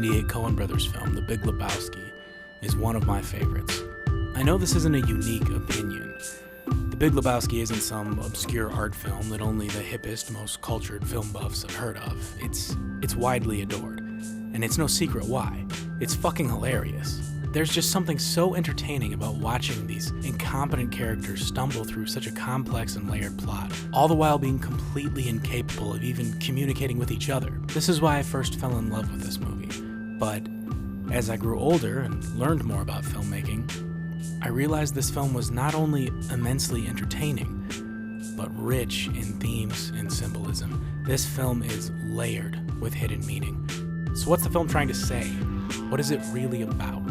1998 Coen brothers film, The Big Lebowski, is one of my favorites. I know this isn't a unique opinion. The Big Lebowski isn't some obscure art film that only the hippest, most cultured film buffs have heard of. It's widely adored. And it's no secret why. It's fucking hilarious. There's just something so entertaining about watching these incompetent characters stumble through such a complex and layered plot, all the while being completely incapable of even communicating with each other. This is why I first fell in love with this movie. But as I grew older and learned more about filmmaking, I realized this film was not only immensely entertaining, but rich in themes and symbolism. This film is layered with hidden meaning. So what's the film trying to say? What is it really about?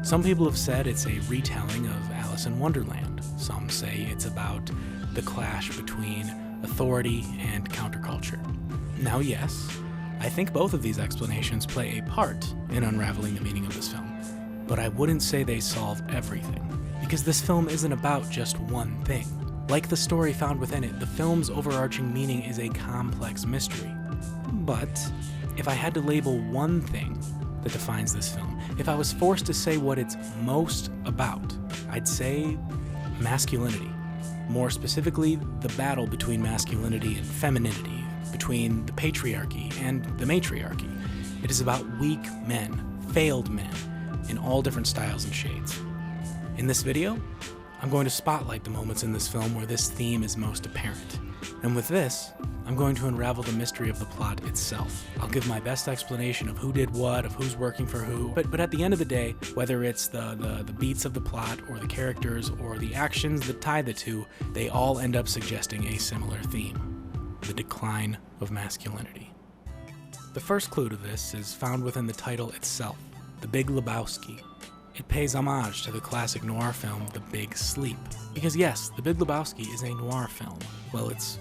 Some people have said it's a retelling of Alice in Wonderland. Some say it's about the clash between authority and counterculture. Now, yes, I think both of these explanations play a part in unraveling the meaning of this film, but I wouldn't say they solve everything, because this film isn't about just one thing. Like the story found within it, the film's overarching meaning is a complex mystery. But if I had to label one thing that defines this film, if I was forced to say what it's most about, I'd say masculinity. More specifically, the battle between masculinity and femininity, between the patriarchy and the matriarchy. It is about weak men, failed men, in all different styles and shades. In this video, I'm going to spotlight the moments in this film where this theme is most apparent. And with this, I'm going to unravel the mystery of the plot itself. I'll give my best explanation of who did what, of who's working for who, but at the end of the day, whether it's the beats of the plot or the characters or the actions that tie the two, they all end up suggesting a similar theme: the decline of masculinity. The first clue to this is found within the title itself, The Big Lebowski. It pays homage to the classic noir film, The Big Sleep. Because yes, The Big Lebowski is a noir film. Well, it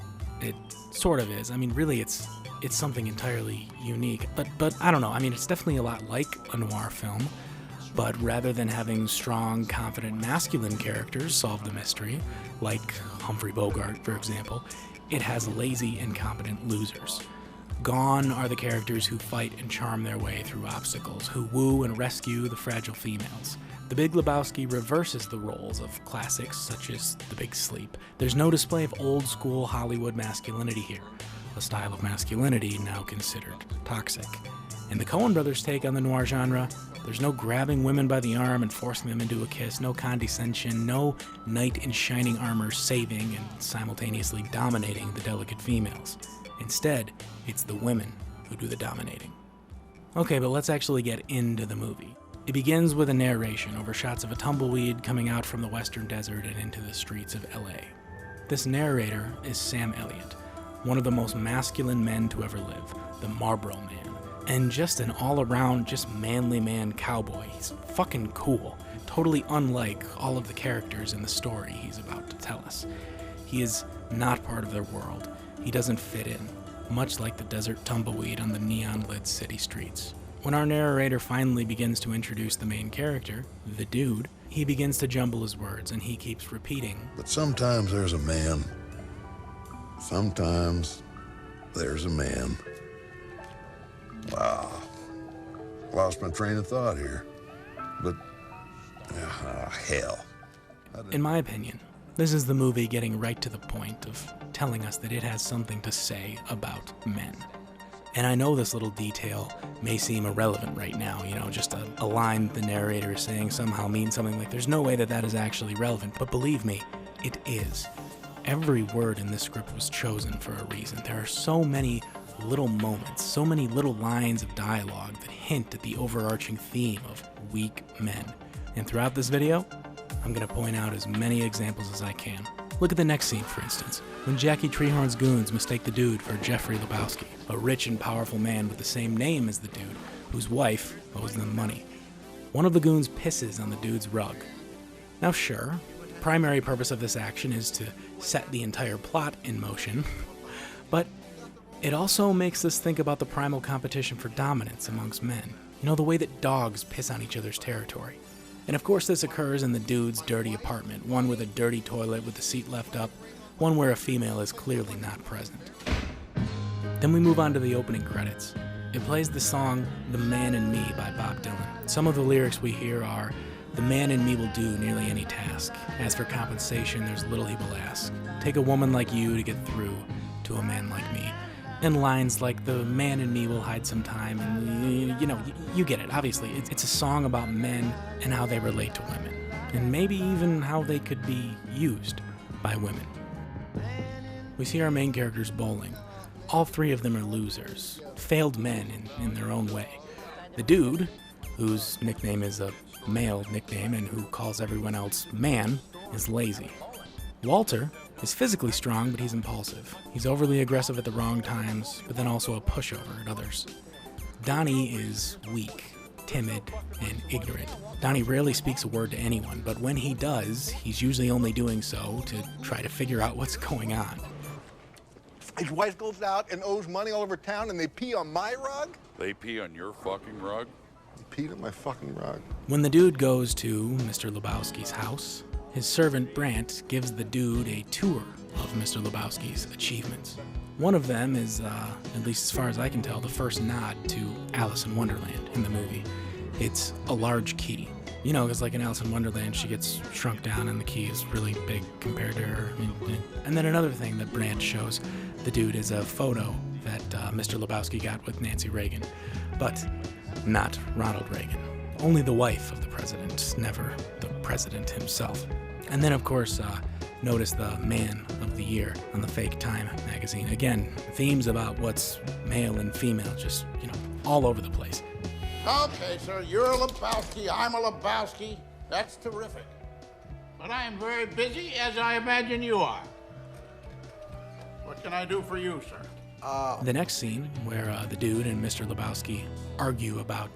sort of is. I mean, really, it's something entirely unique. But I don't know. I mean, it's definitely a lot like a noir film. But rather than having strong, confident, masculine characters solve the mystery, like Humphrey Bogart, for example, it has lazy, incompetent losers. Gone are the characters who fight and charm their way through obstacles, who woo and rescue the fragile females. The Big Lebowski reverses the roles of classics such as The Big Sleep. There's no display of old-school Hollywood masculinity here, a style of masculinity now considered toxic. In the Coen brothers' take on the noir genre, there's no grabbing women by the arm and forcing them into a kiss, no condescension, no knight in shining armor saving and simultaneously dominating the delicate females. Instead, it's the women who do the dominating. Okay, but let's actually get into the movie. It begins with a narration over shots of a tumbleweed coming out from the western desert and into the streets of LA. This narrator is Sam Elliott, one of the most masculine men to ever live, the Marlboro Man, and just an all-around, just manly man cowboy. He's fucking cool, totally unlike all of the characters in the story he's about to tell us. He is not part of their world. He doesn't fit in, much like the desert tumbleweed on the neon-lit city streets. When our narrator finally begins to introduce the main character, the dude, he begins to jumble his words and he keeps repeating, "But sometimes there's a man. Sometimes there's a man." Wow. Lost my train of thought here. But, hell. In my opinion, this is the movie getting right to the point of telling us that it has something to say about men. And I know this little detail may seem irrelevant right now, just a line the narrator is saying somehow means something. Like, there's no way that is actually relevant, but believe me, it is. Every word in this script was chosen for a reason. There are so many little moments, so many little lines of dialogue that hint at the overarching theme of weak men. And throughout this video, I'm going to point out as many examples as I can. Look at the next scene, for instance, when Jackie Treehorn's goons mistake the dude for Jeffrey Lebowski, a rich and powerful man with the same name as the dude, whose wife owes them money. One of the goons pisses on the dude's rug. Now sure, the primary purpose of this action is to set the entire plot in motion, but it also makes us think about the primal competition for dominance amongst men. The way that dogs piss on each other's territory. And of course this occurs in the dude's dirty apartment, one with a dirty toilet with the seat left up, one where a female is clearly not present. Then we move on to the opening credits. It plays the song The Man in Me by Bob Dylan. Some of the lyrics we hear are, "The man in me will do nearly any task. As for compensation, there's little he will ask. Take a woman like you to get through to a man like me." And lines like, "The man in me will hide some time," and you get it. Obviously, it's a song about men and how they relate to women, and maybe even how they could be used by women. We see our main characters bowling. All three of them are losers, failed men in their own way. The dude, whose nickname is a male nickname and who calls everyone else man, is lazy. Walter is physically strong, but he's impulsive. He's overly aggressive at the wrong times, but then also a pushover at others. Donnie is weak, timid, and ignorant. Donnie rarely speaks a word to anyone, but when he does, he's usually only doing so to try to figure out what's going on. His wife goes out and owes money all over town, and they pee on my rug? They pee on your fucking rug? They peed on my fucking rug. When the dude goes to Mr. Lebowski's house, his servant Brant gives the dude a tour of Mr. Lebowski's achievements. One of them is, at least as far as I can tell, the first nod to Alice in Wonderland in the movie. It's a large key. You know, because like in Alice in Wonderland, she gets shrunk down and the key is really big compared to her. And then another thing that Brant shows the dude is a photo that Mr. Lebowski got with Nancy Reagan, but not Ronald Reagan. Only the wife of the president, never the president himself. And then, of course, notice the Man of the Year on the Fake Time magazine. Again, themes about what's male and female, just, all over the place. Okay, sir, you're a Lebowski, I'm a Lebowski. That's terrific. But I am very busy, as I imagine you are. What can I do for you, sir? The next scene, where the dude and Mr. Lebowski argue about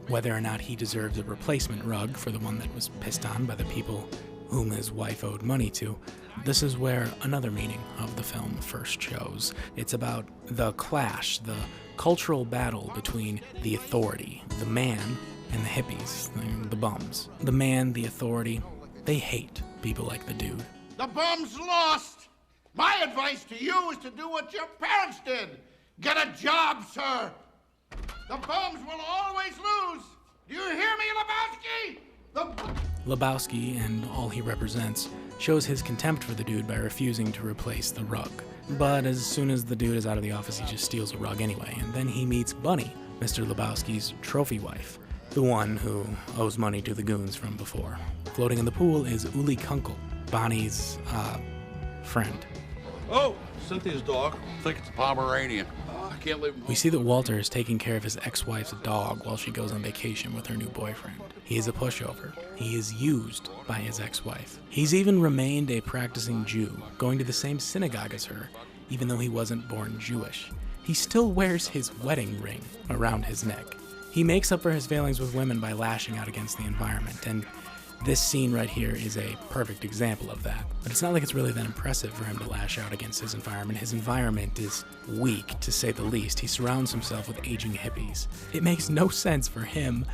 whether or not he deserves a replacement rug for the one that was pissed on by the people whom his wife owed money to, this is where another meaning of the film first shows. It's about the clash, the cultural battle between the authority, the man, and the hippies, the bums. The man, the authority, they hate people like the dude. The bum's lost. My advice to you is to do what your parents did. Get a job, sir. The bums will always lose. Do you hear me, Lebowski? Lebowski, and all he represents, shows his contempt for the dude by refusing to replace the rug. But as soon as the dude is out of the office, he just steals a rug anyway, and then he meets Bunny, Mr. Lebowski's trophy wife, the one who owes money to the goons from before. Floating in the pool is Uli Kunkel, Bonnie's, friend. Oh, Cynthia's dog. I think it's a Pomeranian. I can't live. We see that Walter is taking care of his ex-wife's dog while she goes on vacation with her new boyfriend. He is a pushover. He is used by his ex-wife. He's even remained a practicing Jew, going to the same synagogue as her, even though he wasn't born Jewish. He still wears his wedding ring around his neck. He makes up for his failings with women by lashing out against the environment, and this scene right here is a perfect example of that. But it's not like it's really that impressive for him to lash out against his environment. His environment is weak, to say the least. He surrounds himself with aging hippies. It makes no sense for him,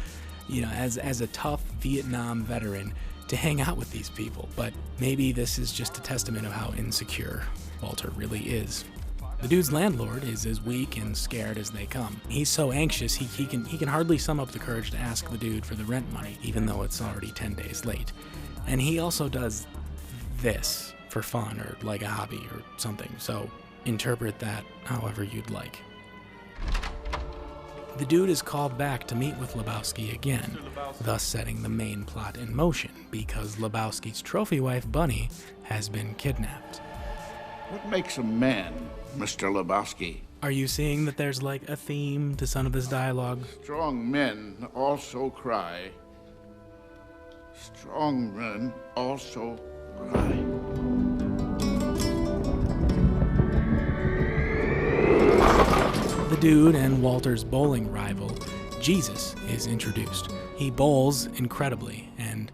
as a tough Vietnam veteran, to hang out with these people. But maybe this is just a testament of how insecure Walter really is. The dude's landlord is as weak and scared as they come. He's so anxious he can hardly sum up the courage to ask the dude for the rent money, even though it's already 10 days late. And he also does this for fun or like a hobby or something, so interpret that however you'd like. The dude is called back to meet with Lebowski again, thus setting the main plot in motion, because Lebowski's trophy wife, Bunny, has been kidnapped. What makes a man, Mr. Lebowski? Are you seeing that there's like a theme to some of this dialogue? Strong men also cry. Strong men also cry. The dude and Walter's bowling rival, Jesus, is introduced. He bowls incredibly, and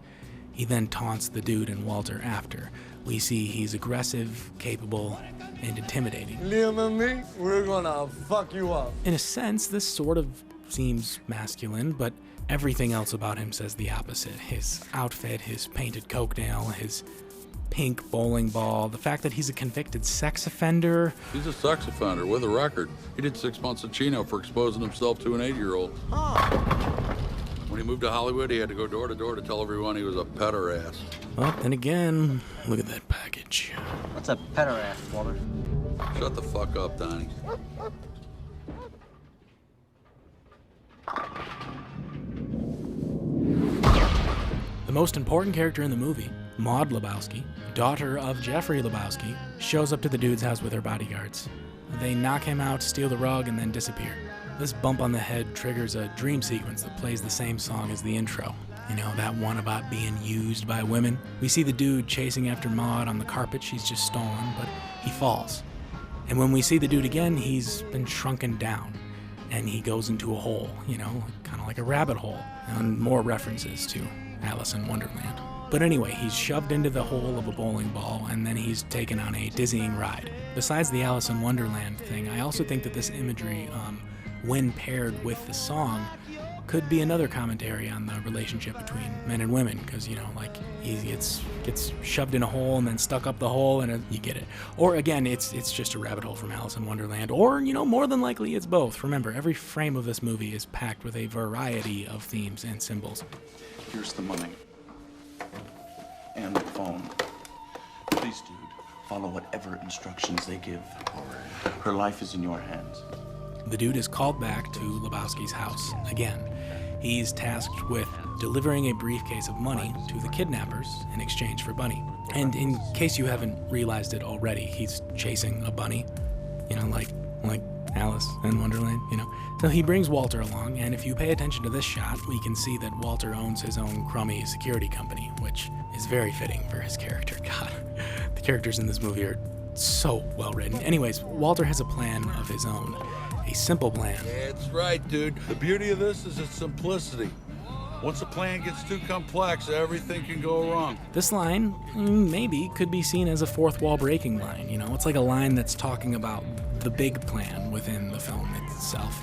he then taunts the dude and Walter after. We see he's aggressive, capable, and intimidating. Liam and me, we're gonna fuck you up. In a sense, this sort of seems masculine, but everything else about him says the opposite. His outfit, his painted coke nail, his pink bowling ball, the fact that he's a convicted sex offender. He's a sex offender with a record. He did 6 months in Chino for exposing himself to an 8-year-old. When he moved to Hollywood, he had to go door to door to tell everyone he was a pederast. Well, then again, look at that package. What's a pederast, Walter? Shut the fuck up, Donnie. The most important character in the movie, Maude Lebowski, daughter of Jeffrey Lebowski, shows up to the dude's house with her bodyguards. They knock him out, steal the rug, and then disappear. This bump on the head triggers a dream sequence that plays the same song as the intro. You know, that one about being used by women. We see the dude chasing after Maude on the carpet she's just stolen, but he falls. And when we see the dude again, he's been shrunken down. And he goes into a hole, you know, kind of like a rabbit hole. And more references to Alice in Wonderland. But anyway, he's shoved into the hole of a bowling ball, and then he's taken on a dizzying ride. Besides the Alice in Wonderland thing, I also think that this imagery, when paired with the song, could be another commentary on the relationship between men and women, because, you know, like, he gets shoved in a hole and then stuck up the hole, and you get it. Or, again, it's just a rabbit hole from Alice in Wonderland. Or, you know, more than likely it's both. Remember, every frame of this movie is packed with a variety of themes and symbols. Here's the money. And the phone. Please, dude, follow whatever instructions they give. Her life is in your hands. The dude is called back to Lebowski's house again. He's tasked with delivering a briefcase of money to the kidnappers in exchange for Bunny. And in case you haven't realized it already, he's chasing a bunny, you know, like Alice in Wonderland, you know. So he brings Walter along, and if you pay attention to this shot, we can see that Walter owns his own crummy security company, which is very fitting for his character. God, the characters in this movie are so well written. Anyways, Walter has a plan of his own. A simple plan. That's right, dude. The beauty of this is its simplicity. Once a plan gets too complex, everything can go wrong. This line, maybe, could be seen as a fourth wall breaking line. You know, it's like a line that's talking about the big plan within the film itself.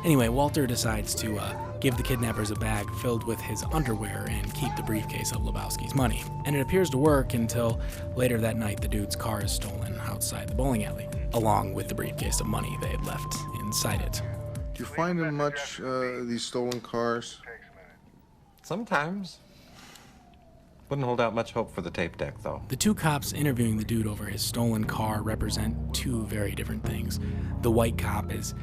Anyway, Walter decides to give the kidnappers a bag filled with his underwear and keep the briefcase of Lebowski's money. And it appears to work until later that night the dude's car is stolen outside the bowling alley, along with the briefcase of money they had left inside it. Do you find in much these stolen cars? Sometimes. Wouldn't hold out much hope for the tape deck, though. The two cops interviewing the dude over his stolen car represent two very different things. The white cop is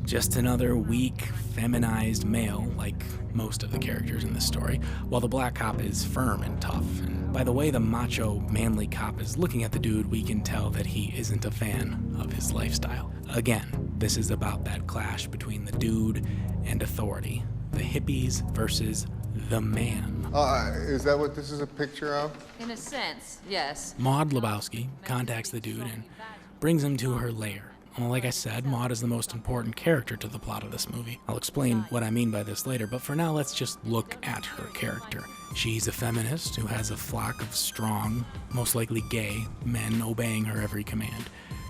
just another weak, feminized male, like most of the characters in this story, while the black cop is firm and tough. And by the way the macho, manly cop is looking at the dude, we can tell that he isn't a fan of his lifestyle. Again, this is about that clash between the dude and authority. The hippies versus the man. Is that what this is a picture of? In a sense, yes. Maude Lebowski contacts the dude and brings him to her lair. Well, like I said, Maude is the most important character to the plot of this movie. I'll explain what I mean by this later, but for now, let's just look at her character. She's a feminist who has a flock of strong, most likely gay, men obeying her every command.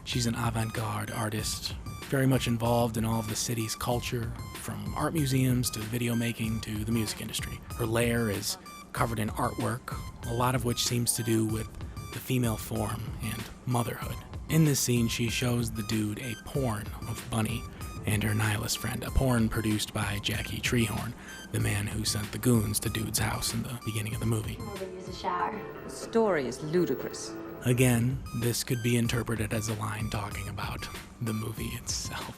She's an avant-garde artist, very much involved in all of the city's culture, from art museums to video making to the music industry. Her lair is covered in artwork, a lot of which seems to do with the female form and motherhood. In this scene, she shows the dude a porn of Bunny and her nihilist friend, a porn produced by Jackie Treehorn, the man who sent the goons to dude's house in the beginning of the movie. Use a shower. The story is ludicrous. Again, this could be interpreted as a line talking about the movie itself.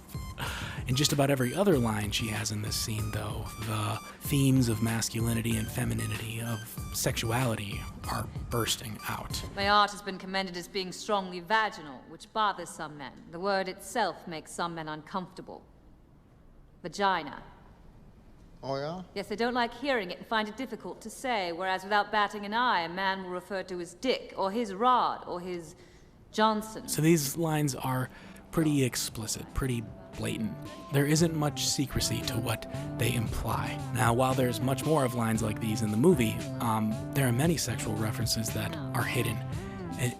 In just about every other line she has in this scene, though, the themes of masculinity and femininity, of sexuality, are bursting out. My art has been commended as being strongly vaginal, which bothers some men. The word itself makes some men uncomfortable. Vagina. Oh, yeah? Yes, they don't like hearing it and find it difficult to say, whereas without batting an eye, a man will refer to his dick, or his rod, or his Johnson. So these lines are pretty explicit, pretty blatant. There isn't much secrecy to what they imply. Now, while there's much more of lines like these in the movie, there are many sexual references that are hidden.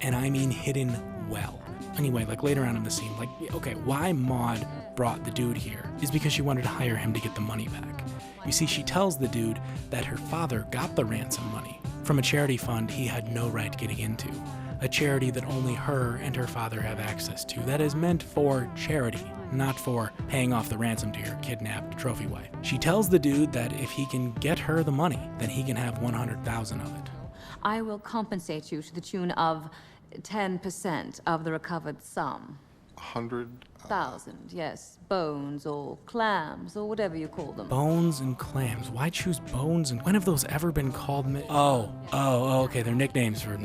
And I mean hidden well. Anyway, like later on in the scene, like, okay, why Maude brought the dude here is because she wanted to hire him to get the money back. You see, she tells the dude that her father got the ransom money from a charity fund he had no right getting into. A charity that only her and her father have access to, that is meant for charity, not for paying off the ransom to your kidnapped trophy wife. She tells the dude that if he can get her the money, then he can have 100,000 of it. I will compensate you to the tune of 10% of the recovered sum. 100,000, yes. Bones or clams or whatever you call them. Bones and clams. Why choose bones? And when have those ever been called? Okay, they're nicknames for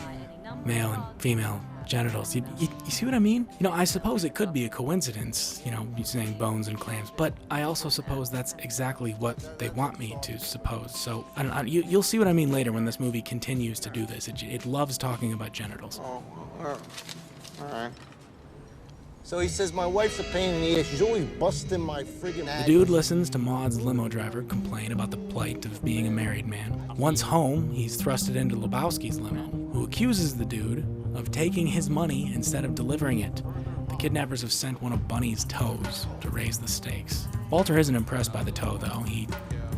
male and female genitals. You see what I mean? I suppose it could be a coincidence, you saying bones and clams, but I also suppose that's exactly what they want me to suppose. So, I don't know, you'll see what I mean later when this movie continues to do this. It loves talking about genitals. Oh, all right. So he says my wife's a pain in the ass. She's always busting my friggin' ass. The dude listens to Maude's limo driver complain about the plight of being a married man. Once home, he's thrusted into Lebowski's limo, who accuses the dude of taking his money instead of delivering it. The kidnappers have sent one of Bunny's toes to raise the stakes. Walter isn't impressed by the toe, though. He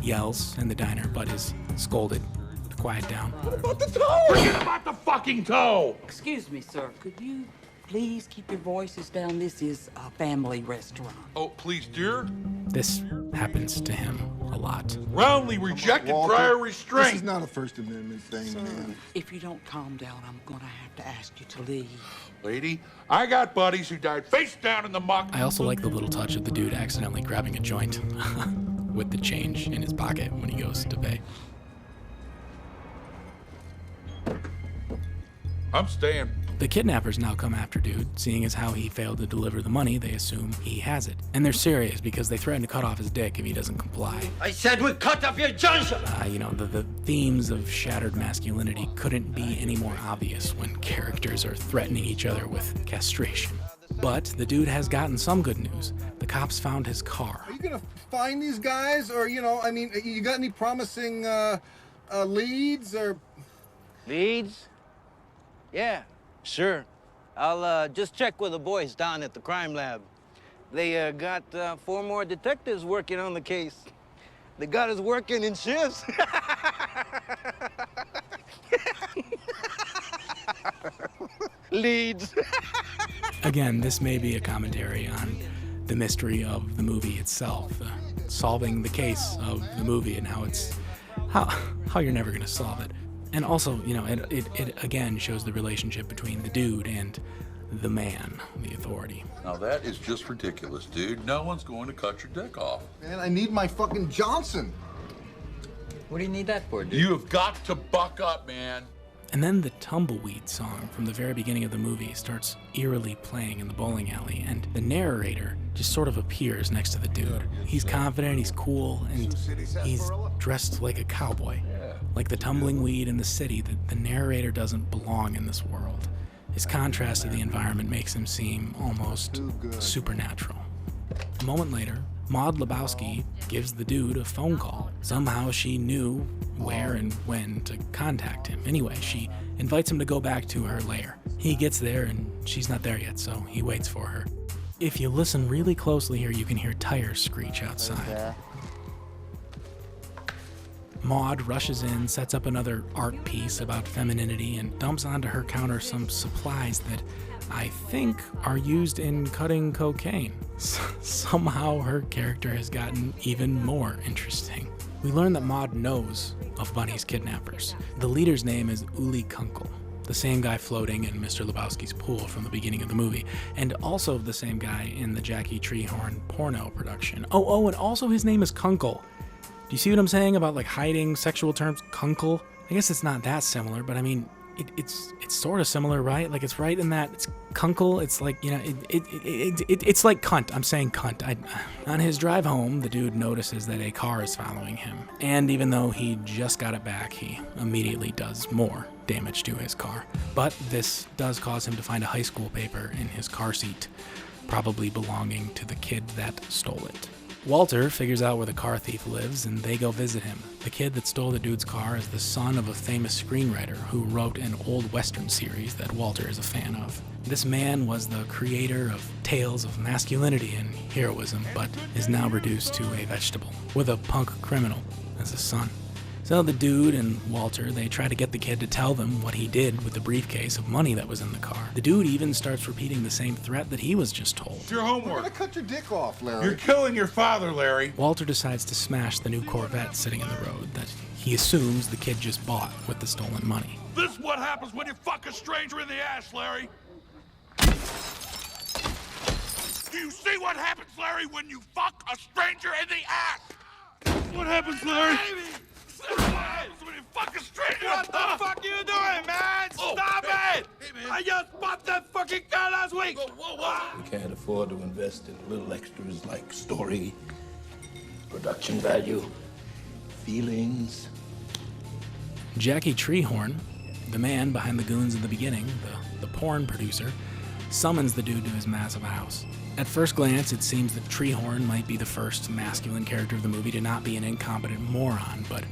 yells in the diner, but is scolded to quiet down. What about the toe? Forget about the fucking toe! Excuse me, sir. Could you please keep your voices down? This is a family restaurant. Oh, please, dear. This happens to him a lot. Roundly rejected Walter, prior restraint. This is not a First Amendment thing, man. If you don't calm down, I'm gonna have to ask you to leave. Lady, I got buddies who died face down in the muck. I also like the little touch of the dude accidentally grabbing a joint with the change in his pocket when he goes to pay. I'm staying. The kidnappers now come after dude. Seeing as how he failed to deliver the money, they assume he has it. And they're serious because they threaten to cut off his dick if he doesn't comply. I said we cut off your junction! The themes of shattered masculinity couldn't be any more obvious when characters are threatening each other with castration. But the dude has gotten some good news. The cops found his car. Are you gonna find these guys, or you got any promising leads or? Leads? Yeah, sure. I'll just check with the boys down at the crime lab. They got 4 more detectives working on the case. They got us working in shifts. Leads. Again, this may be a commentary on the mystery of the movie itself, solving the case of the movie and how you're never gonna solve it. And also, it again shows the relationship between the dude and the man, the authority. Now that is just ridiculous, dude. No one's going to cut your dick off. Man, I need my fucking Johnson. What do you need that for, dude? You have got to buck up, man. And then the Tumbleweed song from the very beginning of the movie starts eerily playing in the bowling alley, and the narrator just sort of appears next to the dude. He's confident, he's cool, and he's dressed like a cowboy. Like the tumbling weed in the city, the narrator doesn't belong in this world. His contrast to the environment makes him seem almost supernatural. A moment later, Maude Lebowski gives the dude a phone call. Somehow she knew where and when to contact him. Anyway, she invites him to go back to her lair. He gets there and she's not there yet, so he waits for her. If you listen really closely here, you can hear tires screech outside. Maude rushes in, sets up another art piece about femininity, and dumps onto her counter some supplies that I think are used in cutting cocaine. Somehow her character has gotten even more interesting. We learn that Maude knows of Bunny's kidnappers. The leader's name is Uli Kunkel, the same guy floating in Mr. Lebowski's pool from the beginning of the movie, and also the same guy in the Jackie Treehorn porno production. Oh, and also his name is Kunkel. Do you see what I'm saying about hiding sexual terms? Kunkel? I guess it's not that similar, but I mean, it's sort of similar, right? It's right in that it's Kunkel. It's it's like cunt. I'm saying cunt. On his drive home, the dude notices that a car is following him, and even though he just got it back, he immediately does more damage to his car. But this does cause him to find a high school paper in his car seat, probably belonging to the kid that stole it. Walter figures out where the car thief lives, and they go visit him. The kid that stole the dude's car is the son of a famous screenwriter who wrote an old Western series that Walter is a fan of. This man was the creator of tales of masculinity and heroism, but is now reduced to a vegetable, with a punk criminal as a son. So the dude and Walter, they try to get the kid to tell them what he did with the briefcase of money that was in the car. The dude even starts repeating the same threat that he was just told. It's your homework. We're gonna cut your dick off, Larry. You're killing your father, Larry. Walter decides to smash the new Corvette sitting in the road that he assumes the kid just bought with the stolen money. This is what happens when you fuck a stranger in the ass, Larry. Do you see what happens, Larry, when you fuck a stranger in the ass? What happens, Larry? When you fuck a stranger. What the fuck are you doing, man? Stop it! I just bought that fucking car last week. We can't afford to invest in little extras like story, production value, feelings. Jackie Treehorn, the man behind the goons in the beginning, the porn producer, summons the dude to his massive house. At first glance, it seems that Treehorn might be the first masculine character of the movie to not be an incompetent moron, but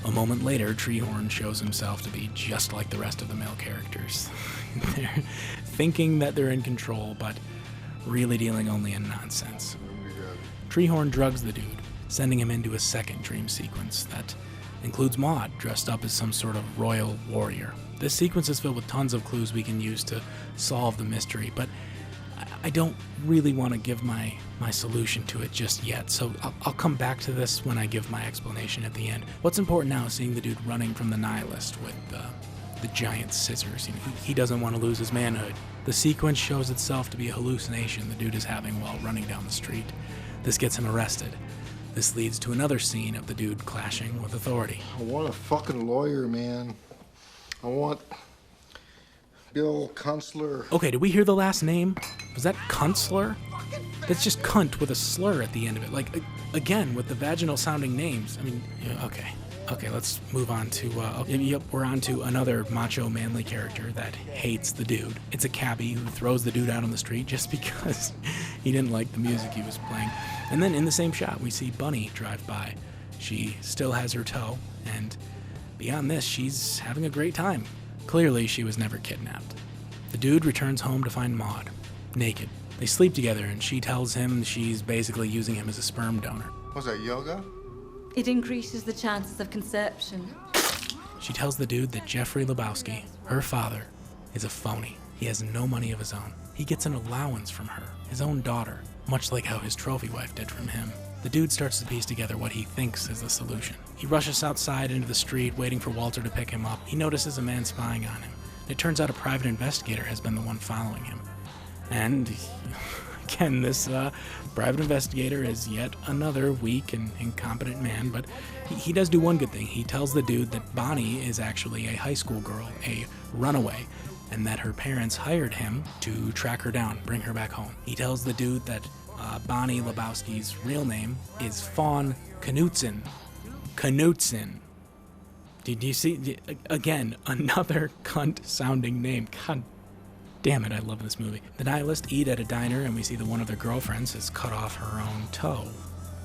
a moment later, Treehorn shows himself to be just like the rest of the male characters. They're thinking that they're in control, but really dealing only in nonsense. Treehorn drugs the dude, sending him into a second dream sequence that includes Maude dressed up as some sort of royal warrior. This sequence is filled with tons of clues we can use to solve the mystery, but I don't really want to give my solution to it just yet, so I'll come back to this when I give my explanation at the end. What's important now is seeing the dude running from the Nihilist with the giant scissors. He doesn't want to lose his manhood. The sequence shows itself to be a hallucination the dude is having while running down the street. This gets him arrested. This leads to another scene of the dude clashing with authority. I want a fucking lawyer, man. I want Bill Kunstler. Okay, did we hear the last name? Was that Kunstler? That's just cunt with a slur at the end of it. Like, again, with the vaginal sounding names. I mean, yeah, okay. Okay, let's move on to, we're on to another macho manly character that hates the dude. It's a cabbie who throws the dude out on the street just because he didn't like the music he was playing. And then in the same shot, we see Bunny drive by. She still has her toe, and beyond this, she's having a great time. Clearly, she was never kidnapped. The dude returns home to find Maude, naked. They sleep together, and she tells him she's basically using him as a sperm donor. Was that yoga? It increases the chances of conception. She tells the dude that Jeffrey Lebowski, her father, is a phony. He has no money of his own. He gets an allowance from her, his own daughter, much like how his trophy wife did from him. The dude starts to piece together what he thinks is the solution. He rushes outside into the street, waiting for Walter to pick him up. He notices a man spying on him. It turns out a private investigator has been the one following him. And again, this private investigator is yet another weak and incompetent man, but he does do one good thing. He tells the dude that Bonnie is actually a high school girl, a runaway, and that her parents hired him to track her down, bring her back home. He tells the dude that Bonnie Lebowski's real name is Fawn Knutson. Knutson. Did you see? Again, another cunt-sounding name. God damn it, I love this movie. The Nihilists eat at a diner, and we see that one of their girlfriends has cut off her own toe.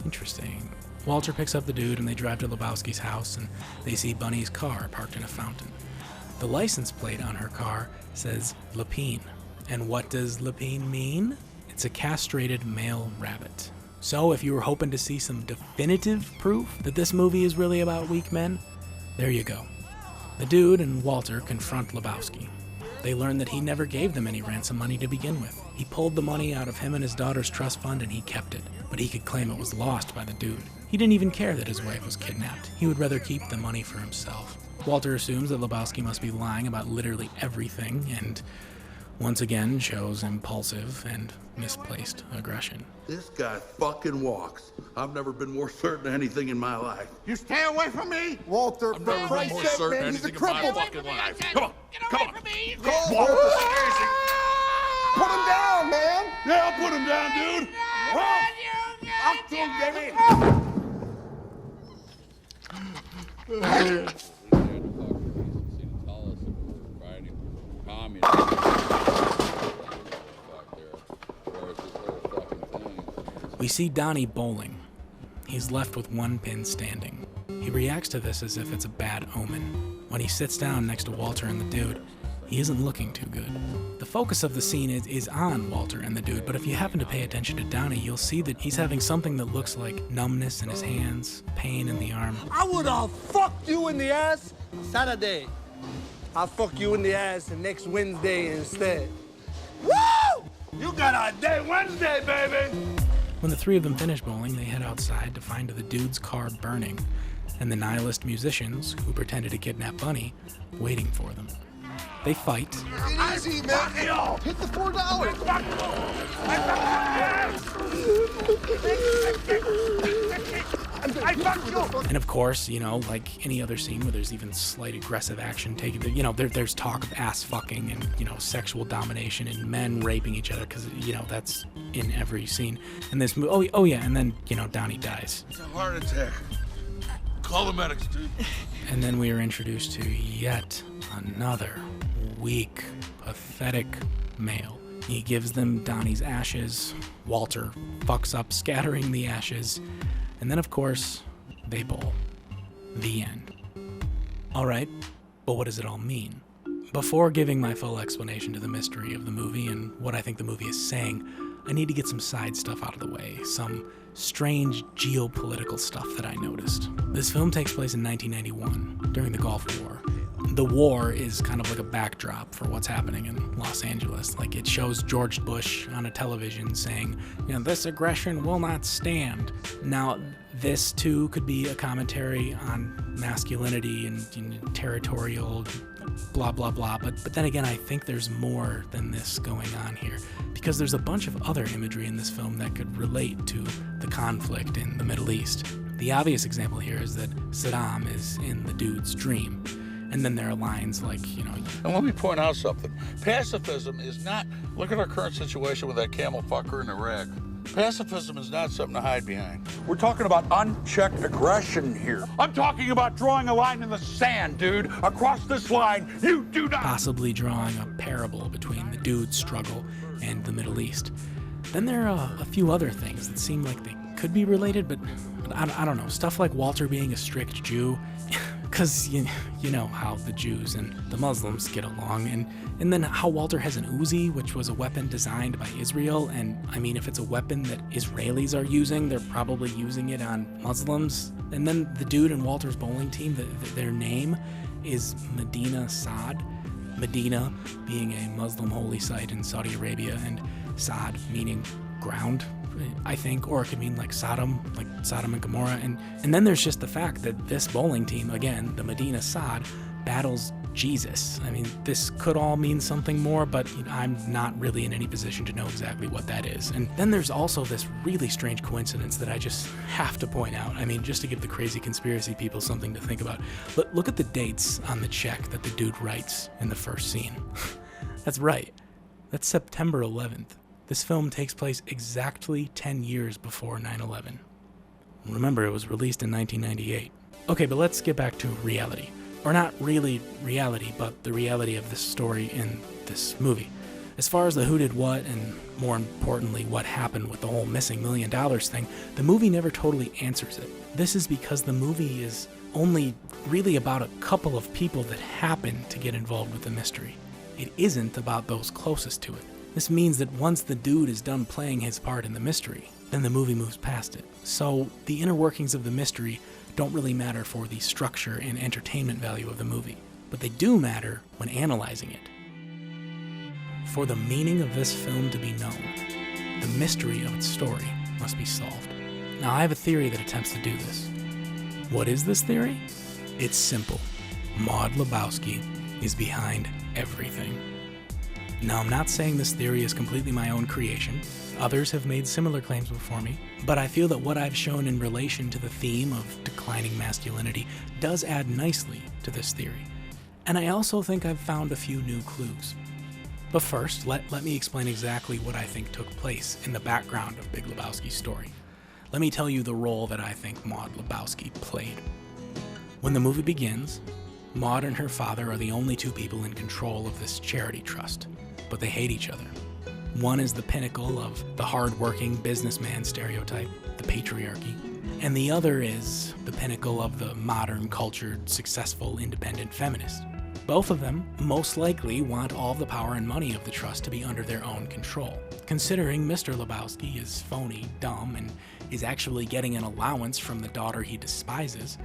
Interesting. Walter picks up the dude, and they drive to Lebowski's house, and they see Bunny's car parked in a fountain. The license plate on her car says Lapine. And what does Lapine mean? It's a castrated male rabbit. So if you were hoping to see some definitive proof that this movie is really about weak men, there you go. The dude and Walter confront Lebowski. They learn that he never gave them any ransom money to begin with. He pulled the money out of him and his daughter's trust fund and he kept it, but he could claim it was lost by the dude. He didn't even care that his wife was kidnapped. He would rather keep the money for himself. Walter assumes that Lebowski must be lying about literally everything and once again shows impulsive and misplaced aggression. This guy fucking walks. I've never been more certain of anything in my life. You stay away from me! Walter, I've for never been Christ's more sake, certain man, of he's a anything in my cripple. fucking life. Come on, come on. Put him down, man! Yeah, I'll put him down, dude. We see Donnie bowling. He's left with one pin standing. He reacts to this as if it's a bad omen. When he sits down next to Walter and the dude, he isn't looking too good. The focus of the scene is on Walter and the dude, but if you happen to pay attention to Donnie, you'll see that he's having something that looks like numbness in his hands, pain in the arm. I would have fucked you in the ass Saturday. I'll fuck you in the ass the next Wednesday instead. Woo! You got a day Wednesday, baby! When the three of them finish bowling, they head outside to find the dude's car burning, and the nihilist musicians, who pretended to kidnap Bunny, waiting for them. They fight. Get easy, man. Hit the $4. And of course, you know, like any other scene where there's even slight aggressive action taken, you know, there's talk of ass fucking and, you know, sexual domination and men raping each other, because, you know, that's in every scene. And this movie, oh yeah, and then, you know, Donnie dies. It's a heart attack. Call the medics, dude. And then we are introduced to yet another weak, pathetic male. He gives them Donnie's ashes. Walter fucks up, scattering the ashes. And then, of course, they bowl. The end. All right, but what does it all mean? Before giving my full explanation to the mystery of the movie and what I think the movie is saying, I need to get some side stuff out of the way, some strange geopolitical stuff that I noticed. This film takes place in 1991, during the Gulf War. The war is kind of like a backdrop for what's happening in Los Angeles. Like, it shows George Bush on a television saying, you know, this aggression will not stand. Now, this too could be a commentary on masculinity and, you know, territorial blah, blah, blah. But then again, I think there's more than this going on here, because there's a bunch of other imagery in this film that could relate to the conflict in the Middle East. The obvious example here is that Saddam is in the dude's dream. And then there are lines like, you know... And let me point out something. Pacifism is not... Look at our current situation with that camel fucker in Iraq. Pacifism is not something to hide behind. We're talking about unchecked aggression here. I'm talking about drawing a line in the sand, dude. Across this line, you do not... Possibly drawing a parable between the dude's struggle and the Middle East. Then there are a few other things that seem like they could be related, but I don't know. Stuff like Walter being a strict Jew... Because you know how the Jews and the Muslims get along, and then how Walter has an Uzi, which was a weapon designed by Israel, and I mean, if it's a weapon that Israelis are using, they're probably using it on Muslims. And then the dude in Walter's bowling team, their name is Medina Saad. Medina being a Muslim holy site in Saudi Arabia, and Saad meaning ground, I think, or it could mean like Sodom and Gomorrah. And then there's just the fact that this bowling team, again, the Medina Saad, battles Jesus. I mean, this could all mean something more, but you know, I'm not really in any position to know exactly what that is. And then there's also this really strange coincidence that I just have to point out. I mean, just to give the crazy conspiracy people something to think about. But look at the dates on the check that the dude writes in the first scene. That's right. That's September 11th. This film takes place exactly 10 years before 9/11. Remember, it was released in 1998. Okay, but let's get back to reality. Or not really reality, but the reality of this story in this movie. As far as the who did what, and more importantly, what happened with the whole missing $1 million thing, the movie never totally answers it. This is because the movie is only really about a couple of people that happen to get involved with the mystery. It isn't about those closest to it. This means that once the dude is done playing his part in the mystery, then the movie moves past it. So the inner workings of the mystery don't really matter for the structure and entertainment value of the movie, but they do matter when analyzing it. For the meaning of this film to be known, the mystery of its story must be solved. Now, I have a theory that attempts to do this. What is this theory? It's simple. Maude Lebowski is behind everything. Now, I'm not saying this theory is completely my own creation. Others have made similar claims before me, but I feel that what I've shown in relation to the theme of declining masculinity does add nicely to this theory. And I also think I've found a few new clues. But first, let me explain exactly what I think took place in the background of Big Lebowski's story. Let me tell you the role that I think Maude Lebowski played. When the movie begins, Maude and her father are the only two people in control of this charity trust, but they hate each other. One is the pinnacle of the hard-working businessman stereotype, the patriarchy, and the other is the pinnacle of the modern, cultured, successful, independent feminist, Both of them most likely want all the power and money of the trust to be under their own control. Considering Mr. Lebowski is phony, dumb, and is actually getting an allowance from the daughter he despises,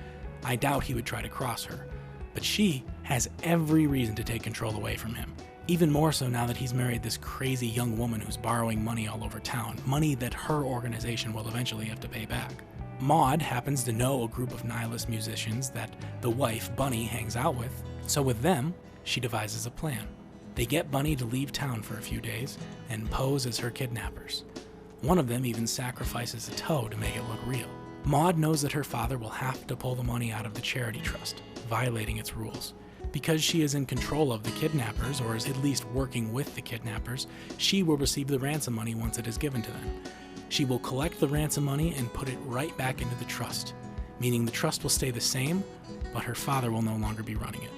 I doubt he would try to cross her. But she has every reason to take control away from him. Even more so now that he's married this crazy young woman who's borrowing money all over town, money that her organization will eventually have to pay back. Maude happens to know a group of nihilist musicians that the wife, Bunny, hangs out with, so with them, she devises a plan. They get Bunny to leave town for a few days and pose as her kidnappers. One of them even sacrifices a toe to make it look real. Maude knows that her father will have to pull the money out of the charity trust, violating its rules. Because she is in control of the kidnappers, or is at least working with the kidnappers, she will receive the ransom money once it is given to them. She will collect the ransom money and put it right back into the trust, meaning the trust will stay the same, but her father will no longer be running it.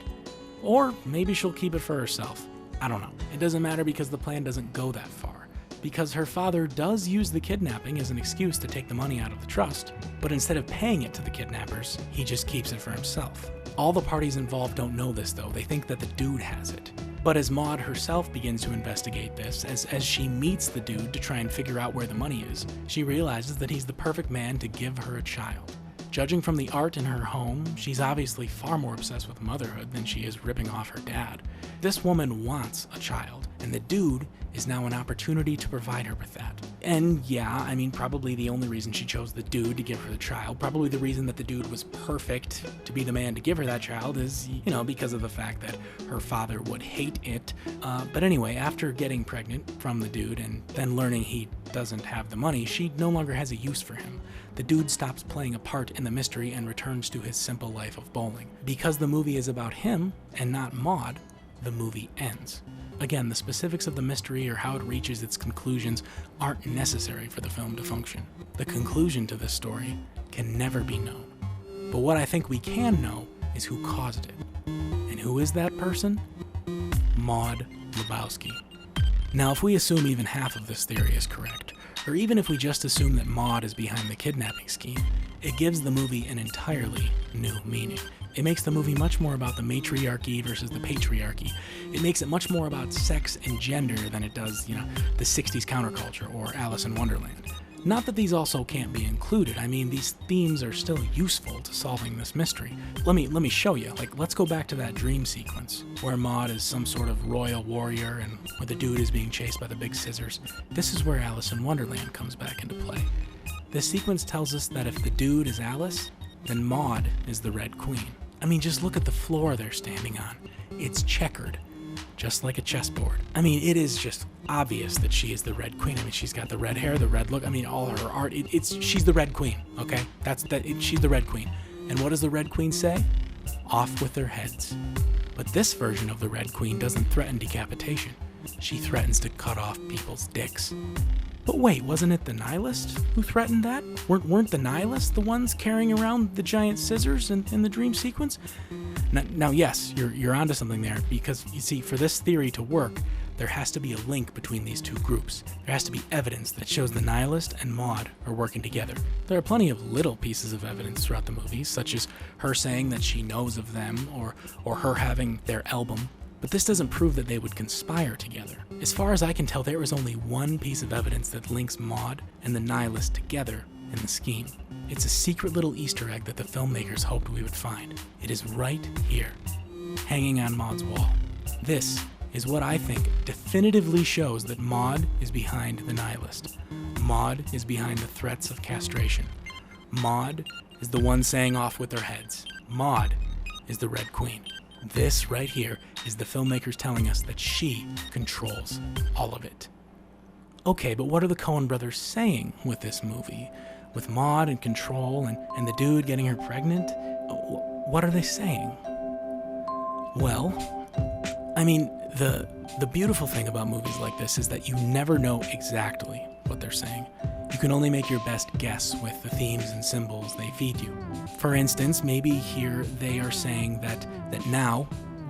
Or maybe she'll keep it for herself. I don't know. It doesn't matter because the plan doesn't go that far. Because her father does use the kidnapping as an excuse to take the money out of the trust, but instead of paying it to the kidnappers, he just keeps it for himself. All the parties involved don't know this though, they think that the dude has it. But as Maude herself begins to investigate this, as she meets the dude to try and figure out where the money is, she realizes that he's the perfect man to give her a child. Judging from the art in her home, she's obviously far more obsessed with motherhood than she is ripping off her dad. This woman wants a child, and the dude is now an opportunity to provide her with that. And yeah, I mean, probably the only reason she chose the dude to give her the child, probably the reason that the dude was perfect to be the man to give her that child is, you know, because of the fact that her father would hate it. But anyway, after getting pregnant from the dude and then learning he doesn't have the money, she no longer has a use for him. The dude stops playing a part in the mystery and returns to his simple life of bowling. Because the movie is about him and not Maude, the movie ends. Again, the specifics of the mystery or how it reaches its conclusions aren't necessary for the film to function. The conclusion to this story can never be known. But what I think we can know is who caused it. And who is that person? Maude Lebowski. Now, if we assume even half of this theory is correct, or even if we just assume that Maude is behind the kidnapping scheme, it gives the movie an entirely new meaning. It makes the movie much more about the matriarchy versus the patriarchy. It makes it much more about sex and gender than it does, the 60s counterculture or Alice in Wonderland. Not that these also can't be included. I mean, these themes are still useful to solving this mystery. Let me show you. Let's go back to that dream sequence where Maude is some sort of royal warrior and where the dude is being chased by the big scissors. This is where Alice in Wonderland comes back into play. This sequence tells us that if the dude is Alice, then Maude is the Red Queen. I mean, just look at the floor they're standing on. It's checkered, just like a chessboard. I mean, it is just obvious that she is the Red Queen. I mean, she's got the red hair, the red look. I mean, all her art. She's the Red Queen. Okay, she's the Red Queen. And what does the Red Queen say? Off with their heads. But this version of the Red Queen doesn't threaten decapitation. She threatens to cut off people's dicks. But wait, wasn't it the Nihilists who threatened that? Weren't the Nihilists the ones carrying around the giant scissors in the dream sequence? Now, yes, you're onto something there, because you see, for this theory to work, there has to be a link between these two groups. There has to be evidence that shows the Nihilist and Maude are working together. There are plenty of little pieces of evidence throughout the movie, such as her saying that she knows of them, or her having their album. But this doesn't prove that they would conspire together. As far as I can tell, there is only one piece of evidence that links Maude and the Nihilist together in the scheme. It's a secret little Easter egg that the filmmakers hoped we would find. It is right here, hanging on Maude's wall. This is what I think definitively shows that Maude is behind the Nihilist. Maude is behind the threats of castration. Maude is the one saying off with their heads. Maude is the Red Queen. This right here is the filmmakers telling us that she controls all of it. Okay, but what are the Coen brothers saying with this movie? With Maude and control and the dude getting her pregnant? What are they saying? Well, I mean, the beautiful thing about movies like this is that you never know exactly what they're saying. You can only make your best guess with the themes and symbols they feed you. For instance, maybe here they are saying that now,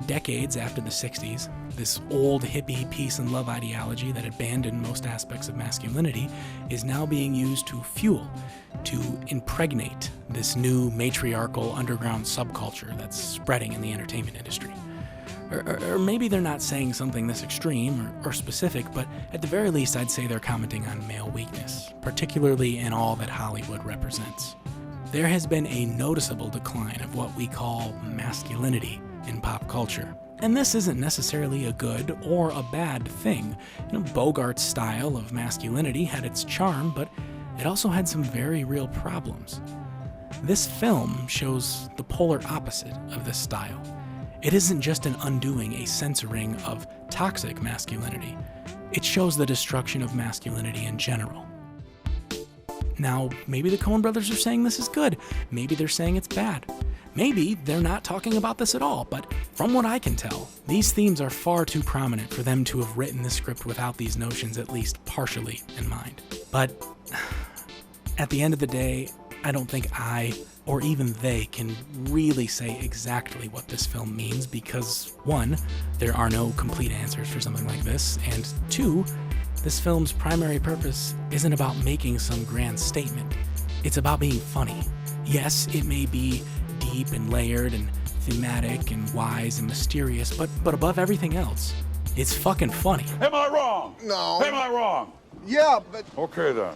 decades after the 60s, this old hippie peace and love ideology that abandoned most aspects of masculinity is now being used to fuel, to impregnate this new matriarchal underground subculture that's spreading in the entertainment industry. Or maybe they're not saying something this extreme or specific, but at the very least I'd say they're commenting on male weakness, particularly in all that Hollywood represents. There has been a noticeable decline of what we call masculinity in pop culture. And this isn't necessarily a good or a bad thing. Bogart's style of masculinity had its charm, but it also had some very real problems. This film shows the polar opposite of this style. It isn't just an undoing, a censoring of toxic masculinity. It shows the destruction of masculinity in general. Now, maybe the Coen brothers are saying this is good. Maybe they're saying it's bad. Maybe they're not talking about this at all, but from what I can tell, these themes are far too prominent for them to have written the script without these notions at least partially in mind. But at the end of the day, I don't think I, or even they, can really say exactly what this film means because, one, there are no complete answers for something like this, and two, this film's primary purpose isn't about making some grand statement. It's about being funny. Yes, it may be deep and layered and thematic and wise and mysterious, but above everything else, it's fucking funny. Am I wrong? No. Am I wrong? Yeah, but... Okay then.